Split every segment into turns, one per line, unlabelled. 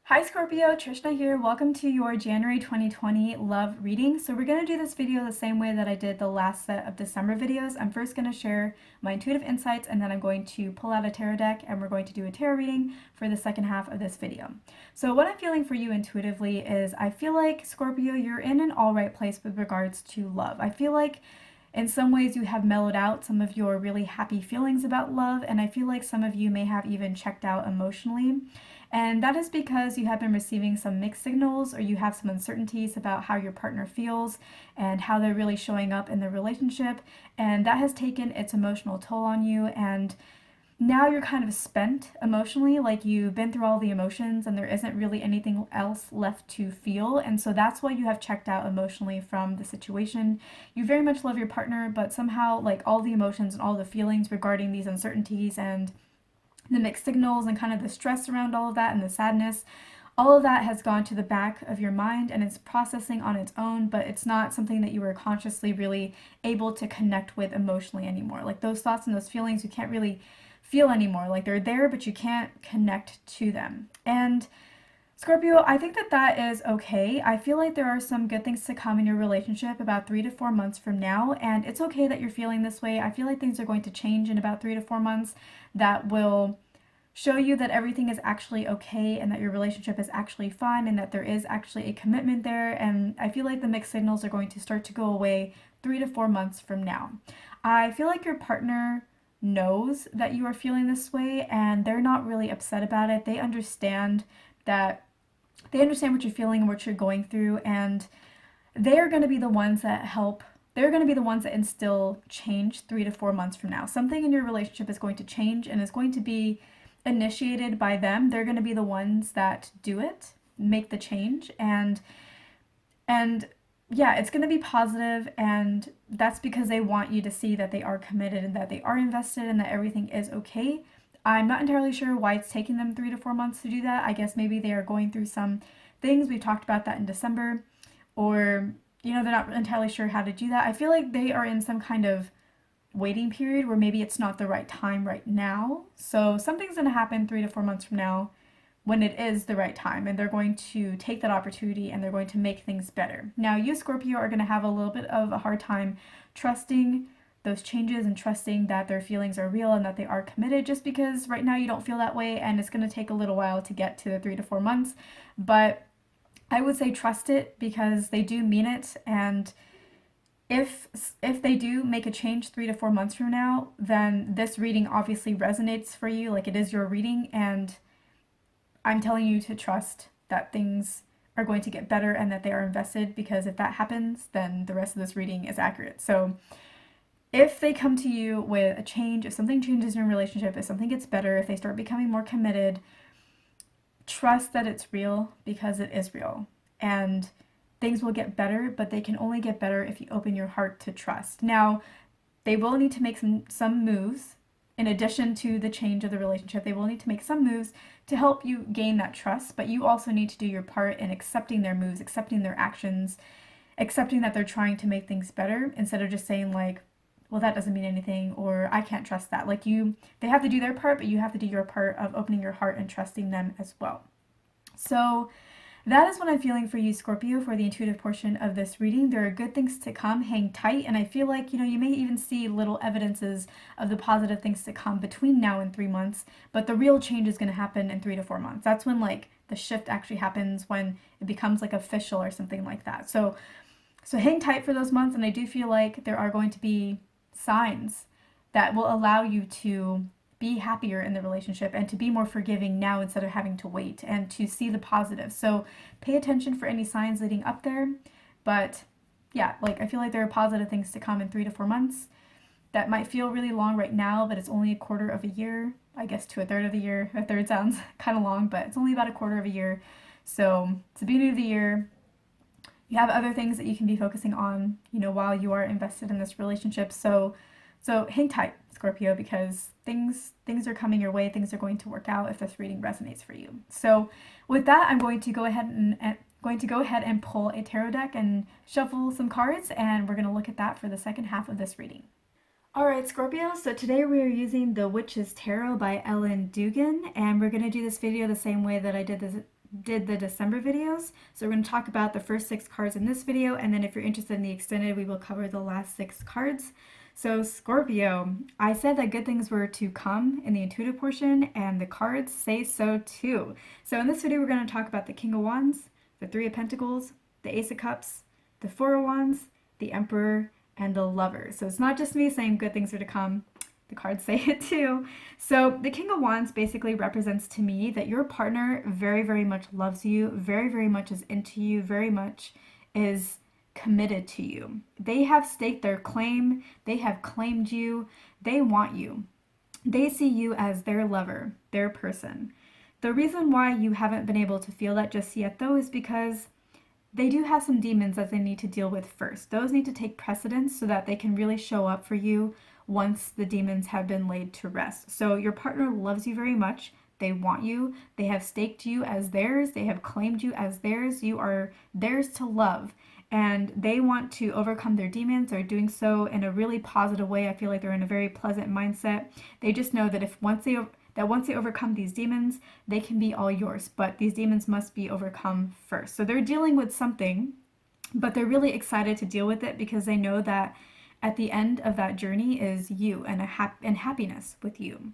Hi Scorpio, Trishna here. Welcome to your January 2020 love reading. So we're going to do this video the same way that I did the last set of December videos. I'm first going to share my intuitive insights and then I'm going to pull out a tarot deck and we're going to do a tarot reading for the second half of this video. So what I'm feeling for you intuitively is I feel like Scorpio, you're in an all right place with regards to love. I feel like in some ways you have mellowed out some of your really happy feelings about love, and I feel like some of you may have even checked out emotionally. And that is because you have been receiving some mixed signals or you have some uncertainties about how your partner feels and how they're really showing up in the relationship. And that has taken its emotional toll on you. And now you're kind of spent emotionally, like you've been through all the emotions and there isn't really anything else left to feel. And so that's why you have checked out emotionally from the situation. You very much love your partner, but somehow, like, all the emotions and all the feelings regarding these uncertainties and the mixed signals and kind of the stress around all of that and the sadness, all of that has gone to the back of your mind and it's processing on its own, but it's not something that you were consciously really able to connect with emotionally anymore. Like those thoughts and those feelings, you can't really feel anymore. Like they're there, but you can't connect to them. And Scorpio, I think that that is okay. I feel like there are some good things to come in your relationship about 3 to 4 months from now, and it's okay that you're feeling this way. I feel like things are going to change in about 3 to 4 months that will show you that everything is actually okay and that your relationship is actually fine and that there is actually a commitment there. And I feel like the mixed signals are going to start to go away 3 to 4 months from now. I feel like your partner knows that you are feeling this way and they're not really upset about it. That they understand what you're feeling and what you're going through, and they're going to be the ones that help. They're going to be the ones that instill change 3 to 4 months from now. Something in your relationship is going to change and is going to be initiated by them. They're going to be the ones that do it, make the change, and yeah, it's going to be positive, and that's because they want you to see that they are committed and that they are invested and that everything is okay. I'm not entirely sure why it's taking them 3 to 4 months to do that. I guess maybe they are going through some things. We talked about that in December, or they're not entirely sure how to do that. I feel like they are in some kind of waiting period where maybe it's not the right time right now. So something's going to happen 3 to 4 months from now when it is the right time, and they're going to take that opportunity and they're going to make things better. Now, you, Scorpio, are going to have a little bit of a hard time trusting those changes and trusting that their feelings are real and that they are committed, just because right now you don't feel that way and it's going to take a little while to get to the 3 to 4 months. But I would say trust it because they do mean it, and if they do make a change 3 to 4 months from now, then this reading obviously resonates for you, like it is your reading, and I'm telling you to trust that things are going to get better and that they are invested, because if that happens, then the rest of this reading is accurate. So if they come to you with a change, if something changes in your relationship, if something gets better, if they start becoming more committed, trust that it's real because it is real. And things will get better, but they can only get better if you open your heart to trust. Now, they will need to make some moves in addition to the change of the relationship. They will need to make some moves to help you gain that trust, but you also need to do your part in accepting their moves, accepting their actions, accepting that they're trying to make things better, instead of just saying like, well, that doesn't mean anything, or I can't trust that. Like, they have to do their part, but you have to do your part of opening your heart and trusting them as well. So that is what I'm feeling for you, Scorpio, for the intuitive portion of this reading. There are good things to come. Hang tight. And I feel like, you may even see little evidences of the positive things to come between now and 3 months. But the real change is going to happen in 3 to 4 months. That's when, like, the shift actually happens, when it becomes, like, official or something like that. So hang tight for those months. And I do feel like there are going to be signs that will allow you to be happier in the relationship and to be more forgiving now instead of having to wait, and to see the positive. So pay attention for any signs leading up there. But yeah, like, I feel like there are positive things to come in 3 to 4 months. That might feel really long right now, but it's only a quarter of a year, I guess, to a third of the year. A third sounds kind of long, but it's only about a quarter of a year. So it's the beginning of the year. You have other things that you can be focusing on, while you are invested in this relationship. So hang tight, Scorpio, because things are coming your way. Things are going to work out if this reading resonates for you. So with that, I'm going to go ahead and pull a tarot deck and shuffle some cards, and we're going to look at that for the second half of this reading. Alright, Scorpio, so today we are using The Witch's Tarot by Ellen Dugan, and we're going to do this video the same way that I did did the December videos. So we're going to talk about the first 6 cards in this video, and then if you're interested in the extended, we will cover the last 6 cards. So Scorpio, I said that good things were to come in the intuitive portion, and the cards say so too. So in this video, we're going to talk about the King of Wands, the Three of Pentacles, the Ace of Cups, the Four of Wands, the Emperor, and the Lover. So it's not just me saying good things are to come. The cards say it too. So the King of Wands basically represents to me that your partner very, very much loves you, very, very much is into you, very much is committed to you. They have staked their claim. They have claimed you. They want you. They see you as their lover, their person. The reason why you haven't been able to feel that just yet, though, is because they do have some demons that they need to deal with first. Those need to take precedence so that they can really show up for you once the demons have been laid to rest. So your partner loves you very much. They want you. They have staked you as theirs. They have claimed you as theirs. You are theirs to love. And they want to overcome their demons. They're doing so in a really positive way. I feel like they're in a very pleasant mindset. They just know that once they overcome these demons, they can be all yours. But these demons must be overcome first. So they're dealing with something, but they're really excited to deal with it because they know that at the end of that journey is you and happiness with you.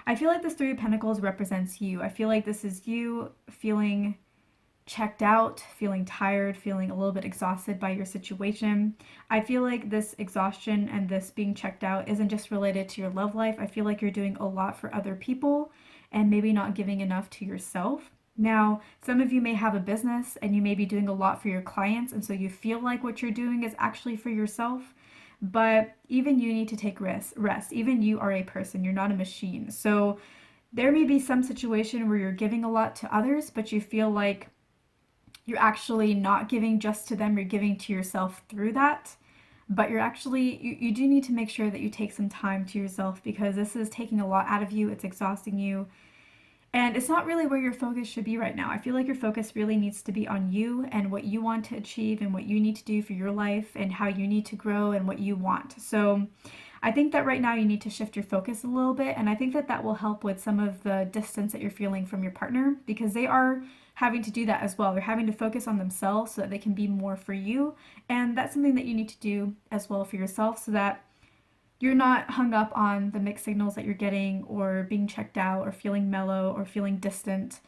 I feel like this Three of Pentacles represents you. I feel like this is you feeling checked out, feeling tired, feeling a little bit exhausted by your situation. I feel like this exhaustion and this being checked out isn't just related to your love life. I feel like you're doing a lot for other people and maybe not giving enough to yourself. Now, some of you may have a business and you may be doing a lot for your clients, and so you feel like what you're doing is actually for yourself. But even you need to take rest. Even you are a person. You're not a machine. So there may be some situation where you're giving a lot to others, but you feel like you're actually not giving just to them. You're giving to yourself through that. But you do need to make sure that you take some time to yourself because this is taking a lot out of you. It's exhausting you. And it's not really where your focus should be right now. I feel like your focus really needs to be on you and what you want to achieve and what you need to do for your life and how you need to grow and what you want. So I think that right now you need to shift your focus a little bit. And I think that that will help with some of the distance that you're feeling from your partner because they are having to do that as well. They're having to focus on themselves so that they can be more for you. And that's something that you need to do as well for yourself so that you're not hung up on the mixed signals that you're getting or being checked out or feeling mellow or feeling distant,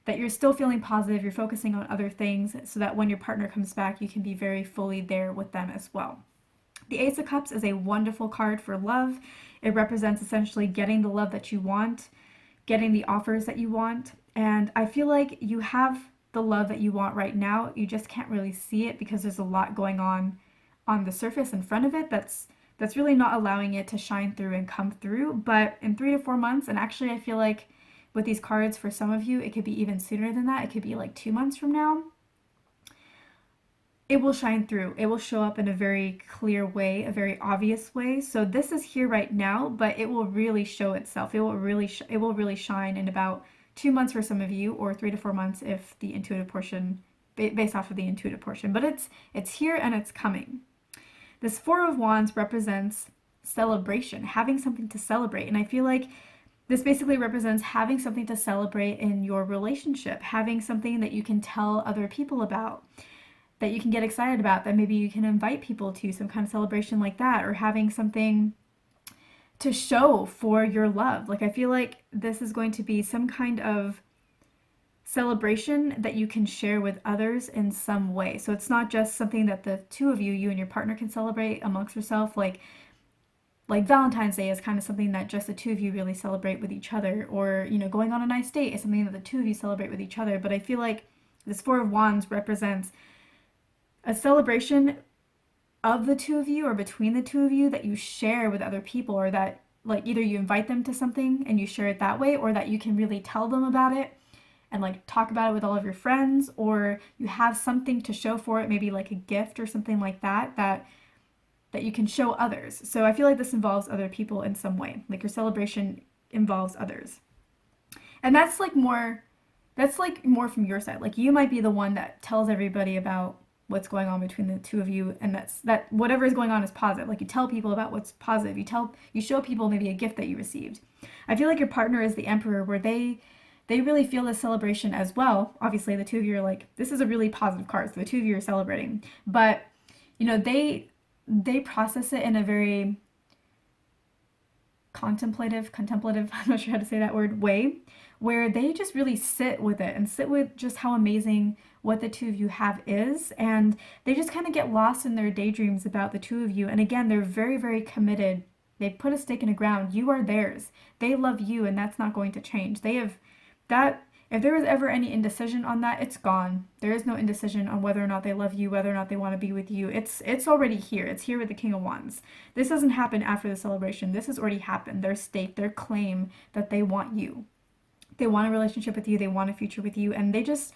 that you're still feeling positive, you're focusing on other things so that when your partner comes back, you can be very fully there with them as well. The Ace of Cups is a wonderful card for love. It represents essentially getting the love that you want, getting the offers that you want. And I feel like you have the love that you want right now. You just can't really see it because there's a lot going on the surface in front of it that's really not allowing it to shine through and come through. But in 3 to 4 months, and actually I feel like with these cards for some of you, it could be even sooner than that. It could be like 2 months from now. It will shine through. It will show up in a very clear way, a very obvious way. So this is here right now, but it will really show itself. It will really shine in about 2 months for some of you, or 3 to 4 months if the intuitive portion, based off of the intuitive portion. But it's here and it's coming. This Four of Wands represents celebration, having something to celebrate. And I feel like this basically represents having something to celebrate in your relationship, having something that you can tell other people about, that you can get excited about, that maybe you can invite people to some kind of celebration like that, or having something to show for your love. Like I feel like this is going to be some kind of celebration that you can share with others in some way. So it's not just something that the two of you and your partner can celebrate amongst yourself. Like Valentine's Day is kind of something that just the two of you really celebrate with each other. Or, going on a nice date is something that the two of you celebrate with each other. But I feel like this Four of Wands represents a celebration of the two of you or between the two of you that you share with other people, or that like either you invite them to something and you share it that way, or that you can really tell them about it and like talk about it with all of your friends, or you have something to show for it, maybe like a gift or something like that you can show others. So I feel like this involves other people in some way. Like your celebration involves others. And that's more from your side. Like you might be the one that tells everybody about what's going on between the two of you, and that whatever is going on is positive. Like you tell people about what's positive. You show people maybe a gift that you received. I feel like your partner is the Emperor, where they they really feel the celebration as well. Obviously, the two of you are like, this is a really positive card, so the two of you are celebrating. But, you know, they process it in a very contemplative, I'm not sure how to say that word, way, where they just really sit with it and sit with just how amazing what the two of you have is. And they just kind of get lost in their daydreams about the two of you. And again, they're very, very committed. They put a stake in the ground. You are theirs. They love you, and that's not going to change. They have that. If there was ever any indecision on that, it's gone. There is no indecision on whether or not they love you, whether or not they want to be with you. It's already here. It's here with the King of Wands. This doesn't happen after the celebration. This has already happened. Their stake, their claim that they want you. They want a relationship with you. They want a future with you. And they just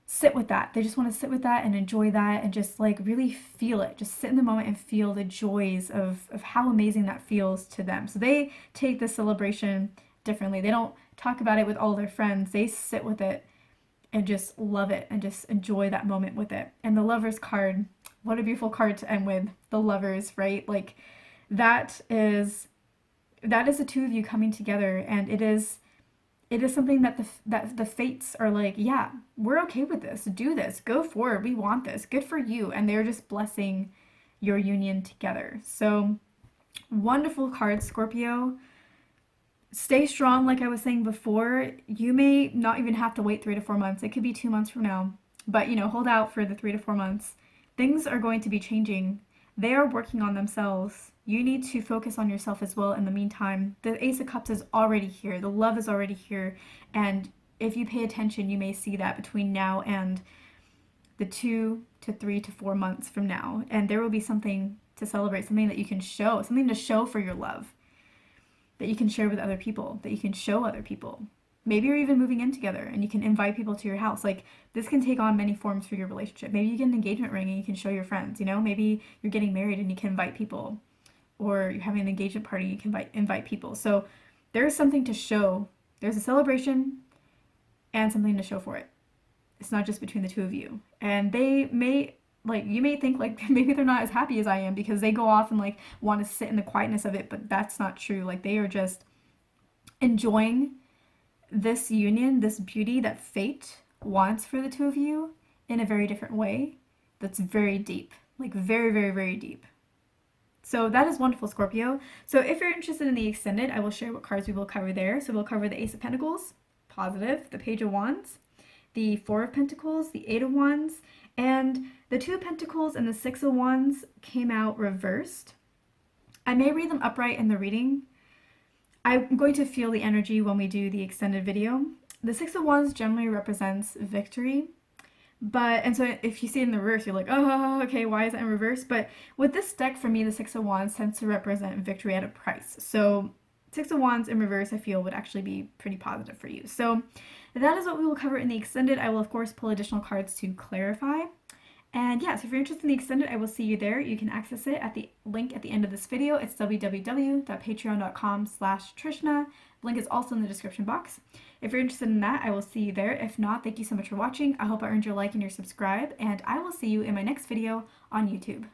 sit with that. They just want to sit with that and enjoy that and just like really feel it. Just sit in the moment and feel the joys of how amazing that feels to them. So they take the celebration differently. They don't talk about it with all their friends. They sit with it and just love it and just enjoy that moment with it. And the Lovers card, what a beautiful card to end with. The Lovers, right? Like that is the two of you coming together, and it is something that the fates are like, yeah, we're okay with this. Do this. Go forward. We want this. Good for you. And they're just blessing your union together. So wonderful card, Scorpio. Stay strong, like I was saying before. You may not even have to wait 3 to 4 months. It could be 2 months from now. But, you know, hold out for the 3 to 4 months. Things are going to be changing. They are working on themselves. You need to focus on yourself as well in the meantime. The Ace of Cups is already here. The love is already here. And if you pay attention, you may see that between now and the 2 to 3 to 4 months from now. And there will be something to celebrate, something that you can show, something to show for your love, that you can share with other people, that you can show other people. Maybe you're even moving in together and you can invite people to your house. Like this can take on many forms for your relationship. Maybe you get an engagement ring and you can show your friends, you know? Maybe you're getting married and you can invite people, or you're having an engagement party, you can invite people. So there's something to show. There's a celebration and something to show for it. It's not just between the two of you. And they may, like, you may think like maybe they're not as happy as I am because they go off and like want to sit in the quietness of it, but that's not true. Like they are just enjoying this union, this beauty that fate wants for the two of you in a very different way that's very deep, like very, very, very deep. So that is wonderful, Scorpio. So if you're interested in the extended, I will share what cards we will cover there. So we'll cover the Ace of Pentacles, positive, the Page of Wands, the Four of Pentacles, the Eight of Wands, and the Two of Pentacles and the Six of Wands came out reversed. I may read them upright in the reading. I'm going to feel the energy when we do the extended video. The Six of Wands generally represents victory. And so if you see it in the reverse, you're like, oh, okay, why is it in reverse? But with this deck, for me, the Six of Wands tends to represent victory at a price. So Six of Wands in reverse, I feel, would actually be pretty positive for you. So that is what we will cover in the extended. I will, of course, pull additional cards to clarify. And yeah, so if you're interested in the extended, I will see you there. You can access it at the link at the end of this video. It's www.patreon.com/Trishna. The link is also in the description box. If you're interested in that, I will see you there. If not, thank you so much for watching. I hope I earned your like and your subscribe, and I will see you in my next video on YouTube.